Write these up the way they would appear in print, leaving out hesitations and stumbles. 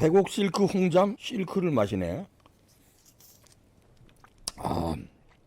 백옥 실크 홍잠 실크를 마시네.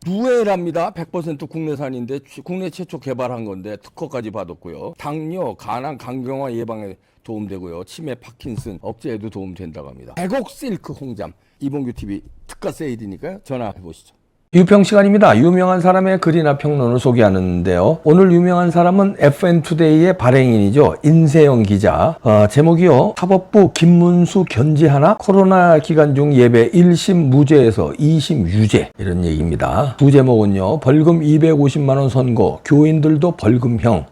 루에랍니다. 100% 국내산인데 국내 최초 개발한 건데 특허까지 받았고요. 당뇨, 간암, 간경화 예방에 도움되고요. 치매, 파킨슨 억제에도 도움된다고 합니다. 백옥 실크 홍잠 이봉규 TV 특가 세일이니까요. 전화해 보시죠. 유평 시간입니다. 유명한 사람의 글이나 평론을 소개하는데요. 오늘 유명한 사람은 FN투데이의 발행인이죠. 인세영 기자. 제목이요. 사법부 김문수 견제하나? 코로나 기간 중 예배 1심 무죄에서 2심 유죄. 이런 얘기입니다. 두 제목은요. 벌금 250만 원 선고, 교인들도 벌금형.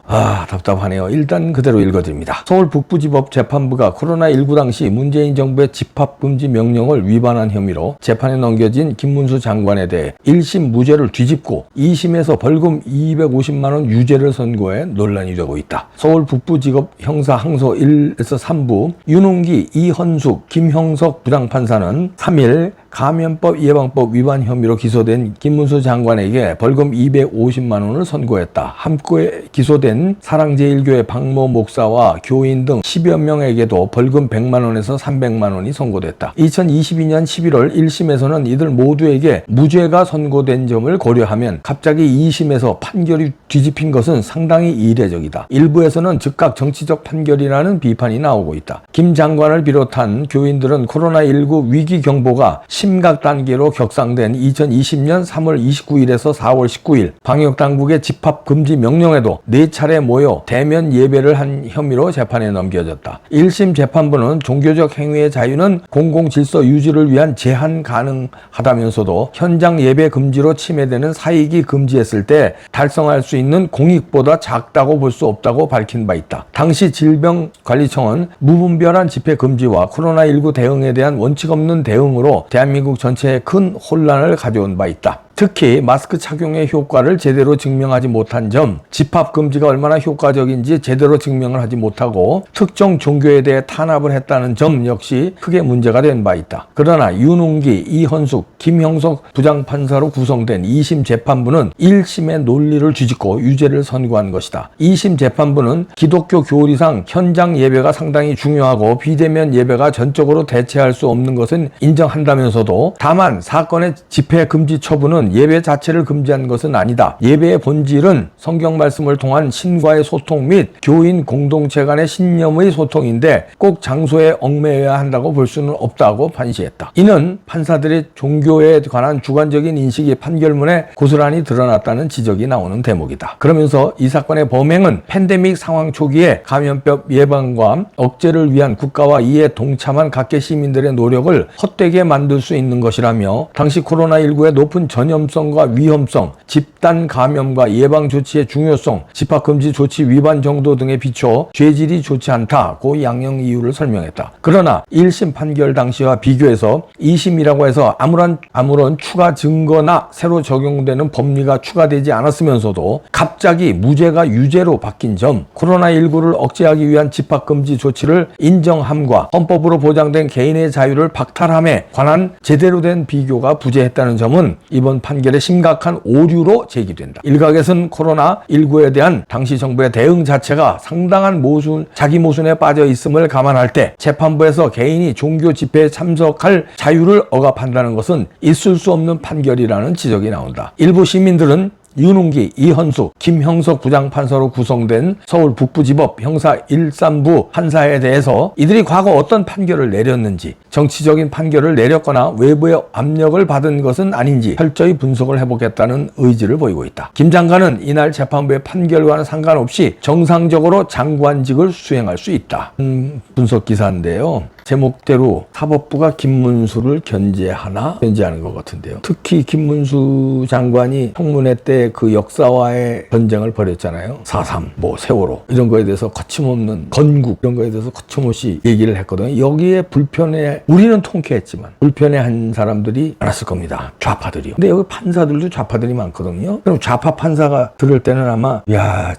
답답하네요. 일단 그대로 읽어드립니다. 서울 북부지법 재판부가 코로나19 당시 문재인 정부의 집합금지 명령을 위반한 혐의로 재판에 넘겨진 김문수 장관에 대해 1심 무죄를 뒤집고 2심에서 벌금 250만 원 유죄를 선고해 논란이 되고 있다. 서울 북부지법 형사 항소 1에서 3부 윤웅기, 이헌숙, 김형석 부장판사는 3일 감염법 예방법 위반 혐의로 기소된 김문수 장관에게 벌금 250만 원을 선고했다. 함께 기소된 사랑제일교회 박모 목사와 교인 등 10여 명에게도 벌금 100만 원에서 300만 원이 선고됐다. 2022년 11월 1심에서는 이들 모두에게 무죄가 선고된 점을 고려하면 갑자기 2심에서 판결이 뒤집힌 것은 상당히 이례적이다. 일부에서는 즉각 정치적 판결이라는 비판이 나오고 있다. 김 장관을 비롯한 교인들은 코로나19 위기 경보가 심각 단계로 격상된 2020년 3월 29일에서 4월 19일 방역당국의 집합금지 명령에도 4차례 모여 대면 예배를 한 혐의로 재판에 넘겨졌다. 1심 재판부는 종교적 행위의 자유는 공공질서 유지를 위한 제한 가능하다면서도 현장 예배 금지로 침해되는 사익이 금지했을 때 달성할 수 있는 공익보다 작다고 볼 수 없다고 밝힌 바 있다. 당시 질병관리청은 무분별한 집회 금지와 코로나19 대응에 대한 원칙 없는 대응으로 대한민국 전체에 큰 혼란을 가져온 바 있다. 특히 마스크 착용의 효과를 제대로 증명하지 못한 점, 집합금지가 얼마나 효과적인지 제대로 증명을 하지 못하고 특정 종교에 대해 탄압을 했다는 점 역시 크게 문제가 된 바 있다. 그러나 윤웅기, 이헌숙, 김형석 부장판사로 구성된 2심 재판부는 1심의 논리를 뒤집고 유죄를 선고한 것이다. 2심 재판부는 기독교 교리상 현장 예배가 상당히 중요하고 비대면 예배가 전적으로 대체할 수 없는 것은 인정한다면서도 다만 사건의 집회 금지 처분은 예배 자체를 금지한 것은 아니다. 예배의 본질은 성경 말씀을 통한 신과의 소통 및 교인 공동체 간의 신념의 소통인데 꼭 장소에 얽매여야 한다고 볼 수는 없다고 판시했다. 이는 판사들의 종교에 관한 주관적인 인식이 판결문에 고스란히 드러났다는 지적이 나오는 대목이다. 그러면서 이 사건의 범행은 팬데믹 상황 초기에 감염병 예방과 억제를 위한 국가와 이에 동참한 각계 시민들의 노력을 헛되게 만들 수 있는 것이라며 당시 코로나19의 높은 전염성과 위험성, 집단 감염과 예방 조치의 중요성, 집합금지 조치 위반 정도 등에 비춰 죄질이 좋지 않다고 양형 이유를 설명했다. 그러나 1심 판결 당시와 비교해서 2심이라고 해서 아무런 추가 증거나 새로 적용되는 법리가 추가되지 않았으면서도 갑자기 무죄가 유죄로 바뀐 점, 코로나19를 억제하기 위한 집합금지 조치를 인정함과 헌법으로 보장된 개인의 자유를 박탈함에 관한 제대로 된 비교가 부재했다는 점은 이번 판결의 심각한 오류로 제기된다. 일각에서는 코로나19에 대한 당시 정부의 대응 자체가 상당한 자기 모순에 빠져 있음을 감안할 때 재판부에서 개인이 종교 집회에 참석할 자유를 억압한다는 것은 있을 수 없는 판결이라는 지적이 나온다. 일부 시민들은 윤웅기, 이헌숙, 김형석 부장판사로 구성된 서울 북부지법 형사 1~3부 판사에 대해서 이들이 과거 어떤 판결을 내렸는지, 정치적인 판결을 내렸거나 외부의 압력을 받은 것은 아닌지 철저히 분석을 해보겠다는 의지를 보이고 있다. 김 장관은 이날 재판부의 판결과는 상관없이 정상적으로 장관직을 수행할 수 있다. 분석 기사인데요. 제목대로 사법부가 김문수를 견제하는 것 같은데요. 특히 김문수 장관이 청문회 때 그 역사와의 전쟁을 벌였잖아요. 4.3, 세월호 이런 거에 대해서 거침없는 건국 이런 거에 대해서 거침없이 얘기를 했거든요. 여기에 우리는 통쾌했지만 불편해한 사람들이 많았을 겁니다. 좌파들이요. 근데 여기 판사들도 좌파들이 많거든요. 그럼 좌파 판사가 들을 때는 아마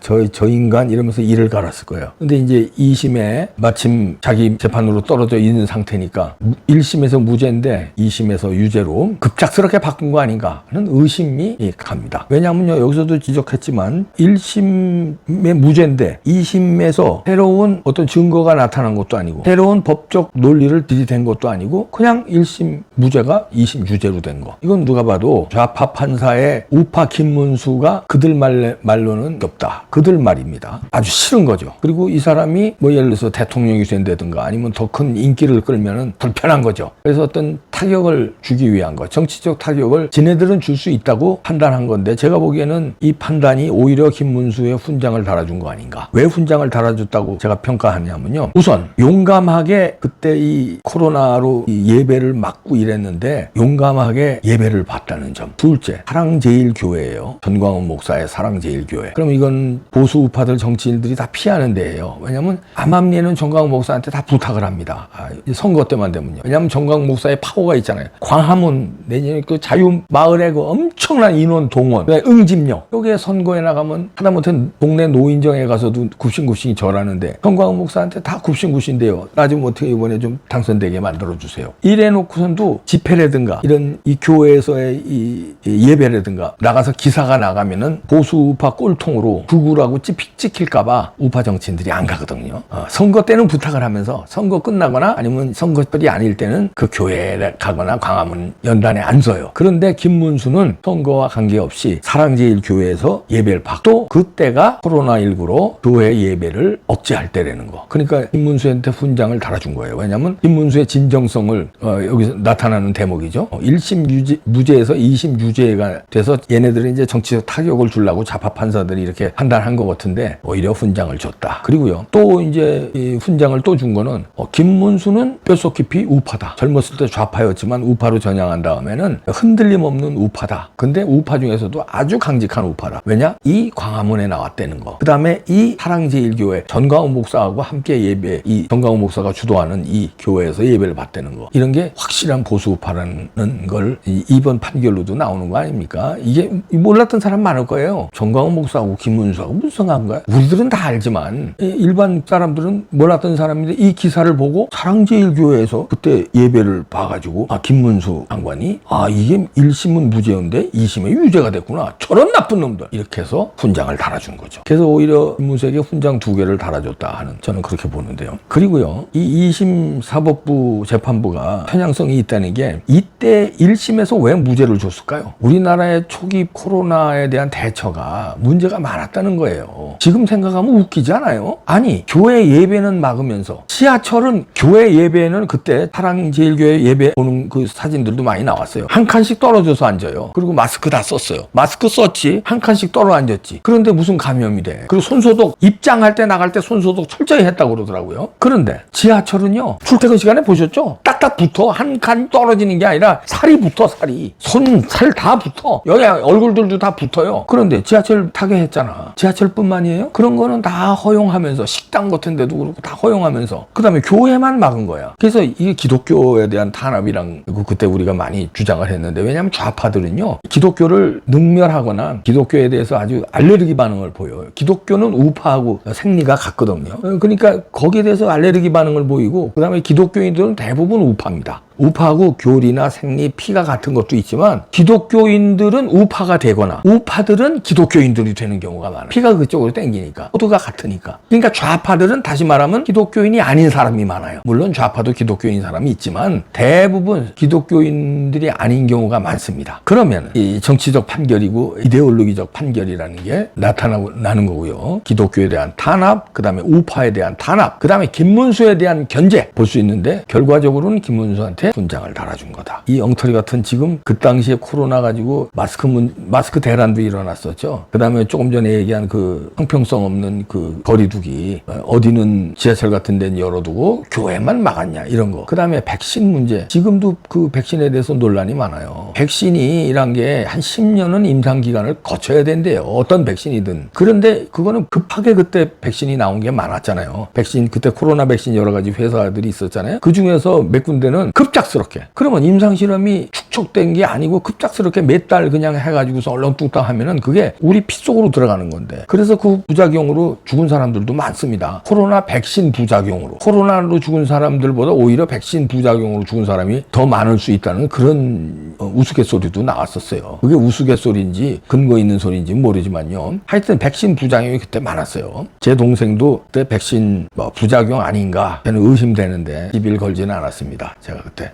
저 인간 이러면서 이를 갈았을 거예요. 근데 이제 2심에 마침 자기 재판으로 떨어져 정해져 있는 상태니까 1심에서 무죄인데 2심에서 유죄로 급작스럽게 바꾼 거 아닌가 하는 의심이 갑니다. 왜냐하면요, 여기서도 지적했지만 1심의 무죄인데 2심에서 새로운 어떤 증거가 나타난 것도 아니고 새로운 법적 논리를 들이댄 것도 아니고 그냥 1심 무죄가 2심 유죄로 된 거. 이건 누가 봐도 좌파 판사의 우파 김문수가 그들 말로는 없다. 그들 말입니다. 아주 싫은 거죠. 그리고 이 사람이 뭐 예를 들어서 대통령이 된다든가 아니면 더 큰 인기를 끌면은 불편한 거죠. 그래서 어떤 타격을 주기 위한 거, 정치적 타격을 지네들은 줄 수 있다고 판단한 건데 제가 보기에는 이 판단이 오히려 김문수의 훈장을 달아준 거 아닌가. 왜 훈장을 달아줬다고 제가 평가하냐면요. 우선 용감하게 그때 이 코로나로 이 예배를 막고 이랬는데 용감하게 예배를 봤다는 점. 둘째, 사랑제일교회예요. 전광훈 목사의 사랑제일교회. 그럼 이건 보수 우파들 정치인들이 다 피하는 데예요. 왜냐하면 암암리에는 전광훈 목사한테 다 부탁을 합니다. 선거 때만 되면요. 왜냐하면 전광훈 목사의 파워가 있잖아요. 광화문 내년에 그 자유마을의 그 엄청난 인원 동원, 응집력. 여기에 선거에 나가면 하다못해 동네 노인정에 가서도 굽신굽신이 절하는데 전광훈 목사한테 다 굽신굽신데요. 나 좀 어떻게 이번에 좀 당선되게 만들어주세요. 이래놓고선도 집회라든가 이런 이 교회에서의 이 예배라든가 나가서 기사가 나가면은 보수 우파 꼴통으로 극우라고 찍힐까봐 우파 정치인들이 안 가거든요. 선거 때는 부탁을 하면서 선거 끝나거나 아니면 선거철이 아닐 때는 그 교회에 가거나 광화문 연단에 안 서요. 그런데 김문수는 선거와 관계없이 사랑제일교회에서 예배를 받고 그때가 코로나19로 교회 예배를 억제할 때라는 거. 그러니까 김문수한테 훈장을 달아준 거예요. 왜냐하면 김문수의 진정성을 여기서 나타나는 대목이죠. 1심 무죄에서 2심 유죄가 돼서 얘네들이 이제 정치적 타격을 주려고 좌파 판사들이 이렇게 판단한 것 같은데 오히려 훈장을 줬다. 그리고요, 또 이제 이 훈장을 또 준 거는 김문수는 뼛속 깊이 우파다. 젊었을 때 좌파였지만 우파로 전향한 다음에는 흔들림 없는 우파다. 근데 우파 중에서도 아주 강직한 우파다. 왜냐? 이 광화문에 나왔다는 거. 그 다음에 이 사랑제일교회 전광훈 목사하고 함께 예배, 이 전광훈 목사가 주도하는 이 교회에서 예배를 받다는 거. 이런 게 확실한 보수 우파라는 걸 이번 판결로도 나오는 거 아닙니까? 이게 몰랐던 사람 많을 거예요. 전광훈 목사하고 김문수하고 무슨 상관인가요? 우리들은 다 알지만 일반 사람들은 몰랐던 사람인데 이 기사를 보고 사랑제일교회에서 그때 예배를 봐가지고 김문수 장관이 이게 1심은 무죄인데 2심에 유죄가 됐구나. 저런 나쁜 놈들. 이렇게 해서 훈장을 달아준 거죠. 그래서 오히려 김문수에게 훈장 2개를 달아줬다 하는 저는 그렇게 보는데요. 그리고요, 이 2심 사법부 재판부가 편향성이 있다는 게 이때 1심에서 왜 무죄를 줬을까요? 우리나라의 초기 코로나에 대한 대처가 문제가 많았다는 거예요. 지금 생각하면 웃기지 않아요? 아니, 교회 예배는 막으면서 지하철은 교회 예배는 그때 사랑제일교회 예배 보는 그 사진들도 많이 나왔어요. 한 칸씩 떨어져서 앉아요. 그리고 마스크 다 썼어요. 마스크 썼지 한 칸씩 떨어 앉았지. 그런데 무슨 감염이 돼. 그리고 손소독 입장할 때 나갈 때 손소독 철저히 했다고 그러더라고요. 그런데 지하철은요, 출퇴근 시간에 보셨죠? 딱딱 붙어. 한 칸 떨어지는 게 아니라 살이 붙어. 살이 손살 다 붙어. 여기 얼굴들도 다 붙어요. 그런데 지하철 타게 했잖아. 지하철뿐만이에요? 그런 거는 다 허용하면서 식당 같은 데도 그렇고 다 허용하면서 그 다음에 교회만 막은 거야. 그래서 이게 기독교에 대한 탄압이랑 그때 우리가 많이 주장을 했는데, 왜냐하면 좌파들은요, 기독교를 능멸하거나 기독교에 대해서 아주 알레르기 반응을 보여요. 기독교는 우파하고 생리가 같거든요. 그러니까 거기에 대해서 알레르기 반응을 보이고, 그 다음에 기독교인들은 대부분 우파입니다. 우파하고 교리나 생리, 피가 같은 것도 있지만 기독교인들은 우파가 되거나 우파들은 기독교인들이 되는 경우가 많아요. 피가 그쪽으로 땡기니까, 코드가 같으니까. 그러니까 좌파들은 다시 말하면 기독교인이 아닌 사람이 많아요. 물론 좌파도 기독교인 사람이 있지만 대부분 기독교인들이 아닌 경우가 많습니다. 그러면 이 정치적 판결이고 이데올로기적 판결이라는 게 나타나는 거고요. 기독교에 대한 탄압, 그 다음에 우파에 대한 탄압, 그 다음에 김문수에 대한 견제 볼 수 있는데, 결과적으로는 김문수한테 훈장을 달아준 거다. 이 엉터리 같은, 지금 그 당시에 코로나 가지고 마스크 대란도 일어났었죠. 그 다음에 조금 전에 얘기한 그 형평성 없는 그 거리두기, 어디는 지하철 같은 데는 열어두고 교회만 막았냐 이런 거. 그 다음에 백신 문제, 지금도 그 백신에 대해서 논란이 많아요. 백신이란 게 한 10년은 임상기간을 거쳐야 된대요. 어떤 백신이든. 그런데 그거는 급하게 그때 백신이 나온 게 많았잖아요. 백신, 그때 코로나 백신 여러 가지 회사들이 있었잖아요. 그 중에서 몇 군데는 급작스럽게. 그러면 임상실험이 축 축적된 게 아니고 급작스럽게 몇 달 그냥 해가지고서 얼렁뚱땅 하면은 그게 우리 피 속으로 들어가는 건데, 그래서 그 부작용으로 죽은 사람들도 많습니다. 코로나 백신 부작용으로, 코로나로 죽은 사람들보다 오히려 백신 부작용으로 죽은 사람이 더 많을 수 있다는 그런 우스갯소리도 나왔었어요. 그게 우스갯소리인지 근거 있는 소리인지 모르지만요, 하여튼 백신 부작용이 그때 많았어요. 제 동생도 그때 백신 부작용 아닌가 저는 의심되는데 시비를 걸지는 않았습니다. 제가 그때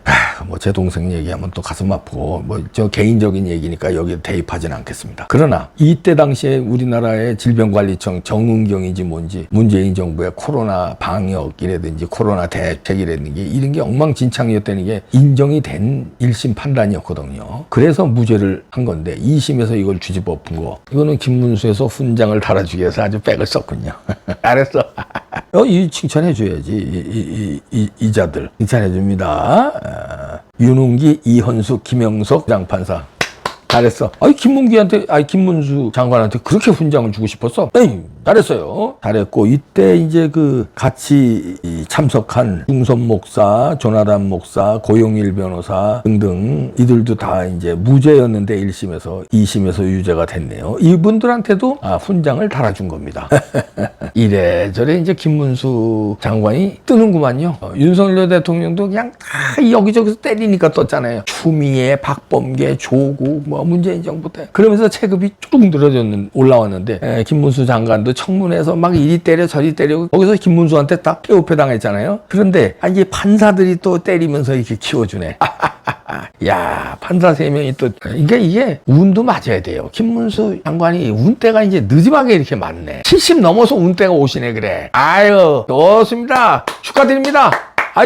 뭐 제 동생 얘기하면 또 가슴 아프고 뭐 저 개인적인 얘기니까 여기에 대입하지는 않겠습니다. 그러나 이때 당시에 우리나라의 질병관리청 정은경인지 뭔지 문재인 정부의 코로나 방역이라든지 코로나 대책이라든지 이런 게 엉망진창이었다는 게 인정이 된 1심 판단이었거든요. 그래서 무죄를 한 건데 2심에서 이걸 뒤집어 엎은 거, 이거는 김문수에서 훈장을 달아주기 위해서 아주 백을 썼군요. 잘했어. 이 칭찬해줘야지. 이 자들 칭찬해줍니다. 윤웅기, 이현숙, 김영석 장판사 잘했어. 김문수 장관한테 그렇게 훈장을 주고 싶었어? 에이, 잘했어요. 잘했고, 이때 이제 그 같이 참석한 중선 목사, 조나단 목사, 고용일 변호사 등등 이들도 다 이제 무죄였는데 1심에서 2심에서 유죄가 됐네요. 이분들한테도 훈장을 달아준 겁니다. 이래저래 이제 김문수 장관이 뜨는구만요. 윤석열 대통령도 그냥 다 여기저기서 때리니까 떴잖아요. 추미애, 박범계, 조국, 문재인 정부 때. 그러면서 체급이 쭉 올라왔는데, 김문수 장관도 청문회에서 막 이리 때려 저리 때리고 거기서 김문수한테 딱 폐업해 당했잖아요. 그런데 이제 판사들이 또 때리면서 이렇게 키워주네. 야, 판사 3명이 또, 그러니까 이게 운도 맞아야 돼요. 김문수 장관이 운때가 이제 늦지막에 이렇게 많네. 70 넘어서 운때가 오시네, 그래. 아유, 좋습니다. 축하드립니다.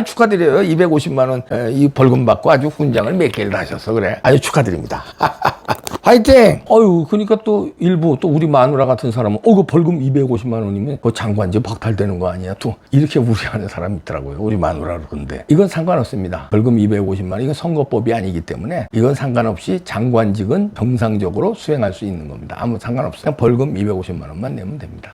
축하드려요. 250만 원 이 벌금 받고 아주 훈장을 몇 개를 다셔서 그래. 아주 축하드립니다. 화이팅! 그러니까 또 일부 또 우리 마누라 같은 사람은 그 벌금 250만 원이면 그 장관직 박탈되는 거 아니야? 또 이렇게 무리하는 사람이 있더라고요. 우리 마누라 그런데 이건 상관없습니다. 벌금 250만 원 이건 선거법이 아니기 때문에 이건 상관없이 장관직은 정상적으로 수행할 수 있는 겁니다. 아무 상관없어요. 그냥 벌금 250만 원만 내면 됩니다.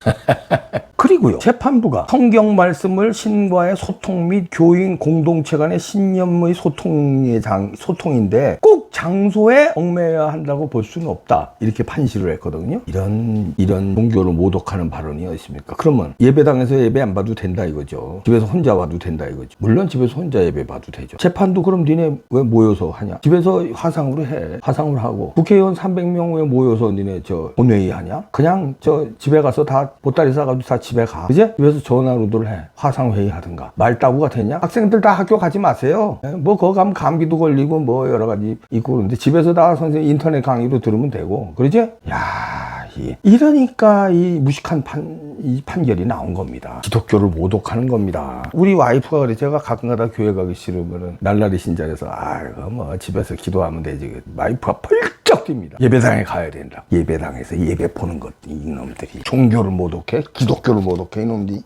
그리고요, 재판부가 성경 말씀을 신과의 소통 및 교인 공동체 간의 신념의 소통인데 꼭 장소에 얽매여야 한다고 볼 수는 없다, 이렇게 판시를 했거든요. 이런 종교를 모독하는 발언이 어디 있습니까? 그러면 예배당에서 예배 안 봐도 된다 이거죠. 집에서 혼자 봐도 된다 이거죠. 물론 집에서 혼자 예배 봐도 되죠. 재판도 그럼 니네 왜 모여서 하냐? 집에서 화상으로 해. 화상으로 하고. 국회의원 300명 왜 모여서 니네 본회의 하냐? 그냥 집에 가서 다 보따리 싸가지고 다 집에 가. 그제? 집에서 전화로들 해. 화상회의 하든가. 말다구가 되냐? 학생들 다 학교 가지 마세요. 거기 가면 감기도 걸리고 여러 가지 있고 그런데 집에서 다 선생님 인터넷 강의로 들으면 되고. 그러지? 야, 이러니까 이 무식한 이 판결이 나온 겁니다. 기독교를 모독하는 겁니다. 우리 와이프가 그래. 제가 가끔가다 교회 가기 싫으면은 날라리 신자라서 집에서 기도하면 되지. 와이프가 펄쩍 뜁니다. 예배당에 가야 된다. 예배당에서 예배 보는 것, 이놈들이 종교를 모독해? 기독교를 모독해 이놈들이.